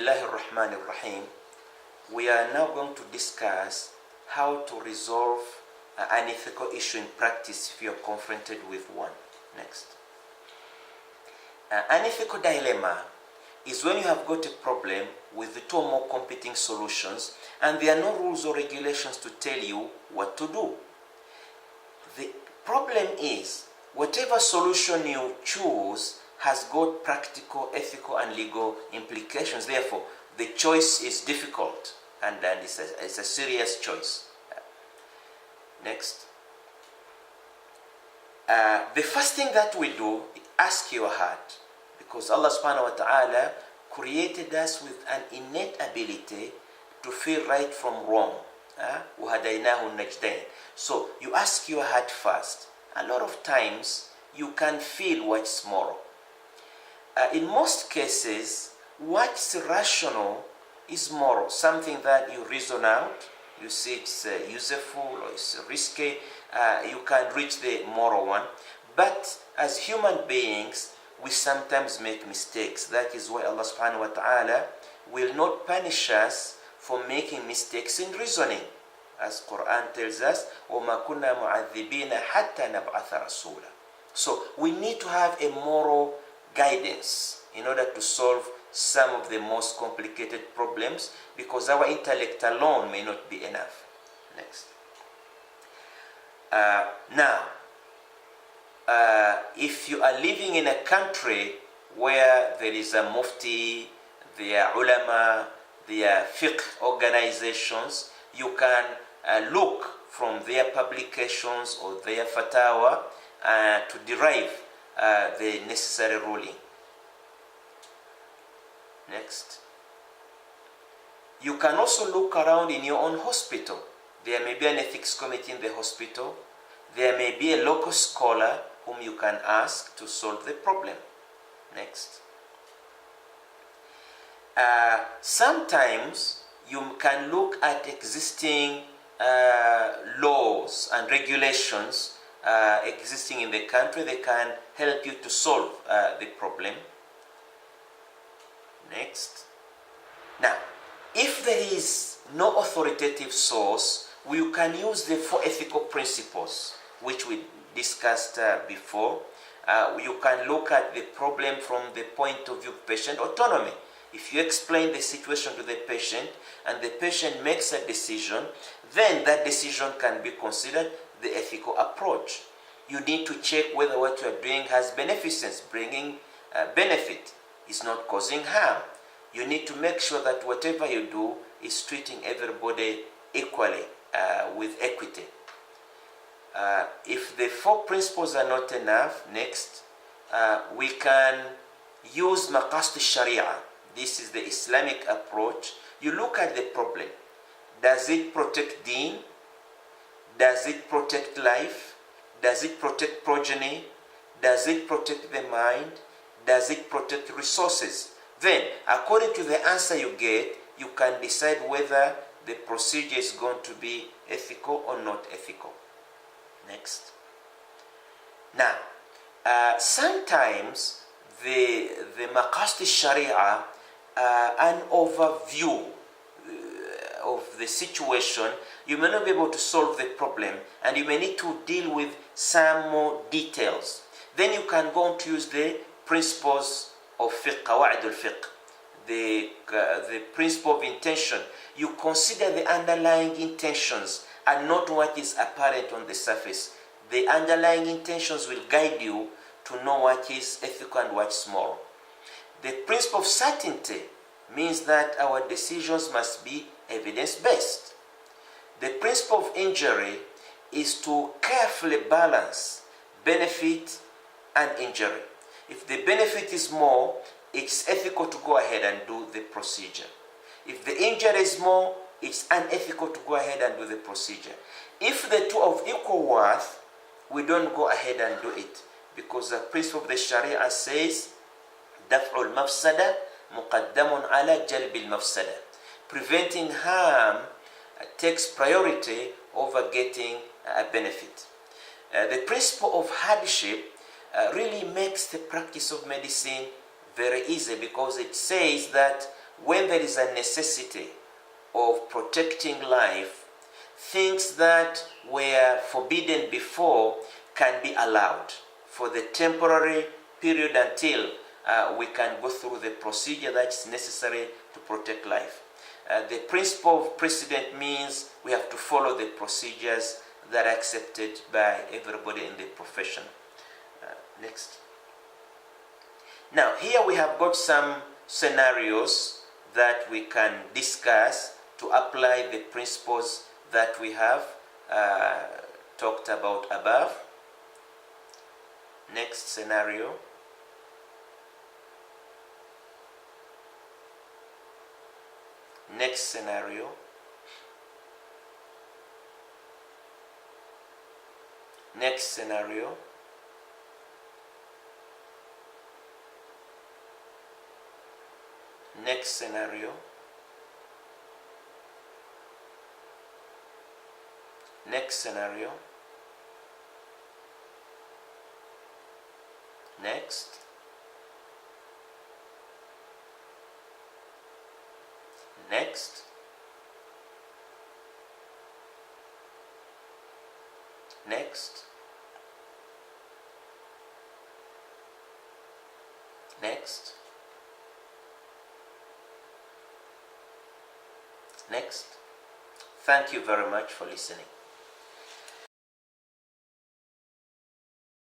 Bismillahir Rahmanir Rahim. We are now going to discuss how to resolve an ethical issue in practice if you are confronted with one. Next. An ethical dilemma is when you have got a problem with two or more competing solutions and there are no rules or regulations to tell you what to do. The problem is whatever solution you choose has got practical, ethical, and legal implications. Therefore, the choice is difficult and it's a serious choice. Next. The first thing that we do is ask your heart, because Allah subhanahu wa ta'ala created us with an innate ability to feel right from wrong. وَهَدَيْنَاهُ النَّجْدَيْنِ. So you ask your heart first. A lot of times you can feel what's moral. In most cases, what's rational is moral, something that you reason out, you see it's useful or it's risky, you can reach the moral one. But as human beings, we sometimes make mistakes. That is why Allah subhanahu wa ta'ala will not punish us for making mistakes in reasoning. As Quran tells us, وَمَا كُنَّا مُعَذِّبِينَ حَتَّى نَبْعَثَ رَسُولًا. So we need to have a moral guidance in order to solve some of the most complicated problems, because our intellect alone may not be enough. Next. If you are living in a country where there is a mufti, there are ulama, there are fiqh organizations, you can look from their publications or their fatwa to derive the necessary ruling. Next. You can also look around in your own hospital. There may be an ethics committee in the hospital. There may be a local scholar whom you can ask to solve the problem. Next. Sometimes you can look at existing laws and regulations existing in the country. They can help you to solve the problem. Next. Now, if there is no authoritative source, we can use the 4 ethical principles which we discussed before. You can look at the problem from the point of view of patient autonomy. If you explain the situation to the patient and the patient makes a decision, then that decision can be considered the ethical approach. You need to check whether what you are doing has beneficence, bringing benefit, is not causing harm. You need to make sure that whatever you do is treating everybody equally, with equity. If the 4 principles are not enough, next, we can use maqasid Sharia. This is the Islamic approach. You look at the problem. Does it protect deen? Does it protect life? Does it protect progeny? Does it protect the mind? Does it protect resources? Then, according to the answer you get, you can decide whether the procedure is going to be ethical or not ethical. Next. Now, sometimes the maqasid Sharia, an overview of the situation, you may not be able to solve the problem and you may need to deal with some more details. Then you can go on to use the principles of fiqh, qawaid al-fiqh, the principle of intention. You consider the underlying intentions and not what is apparent on the surface. The underlying intentions will guide you to know what is ethical and what's moral. The principle of certainty means that our decisions must be evidence-based. The principle of injury is to carefully balance benefit and injury. If the benefit is more, it's ethical to go ahead and do the procedure. If the injury is more, it's unethical to go ahead and do the procedure. If the two are of equal worth, we don't go ahead and do it, because the principle of the Sharia says دفع المفسدة مقدم على جلب المفسدة. Preventing harm takes priority over getting a benefit. The principle of hardship really makes the practice of medicine very easy, because it says that when there is a necessity of protecting life, things that were forbidden before can be allowed for the temporary period until we can go through the procedure that is necessary to protect life. The principle of precedent means we have to follow the procedures that are accepted by everybody in the profession. Next. Now, here we have got some scenarios that we can discuss to apply the principles that we have talked about above. Next scenario. Next scenario. Next scenario. Next scenario. Next scenario. Next. Next. Next. Next. Next. Thank you very much for listening.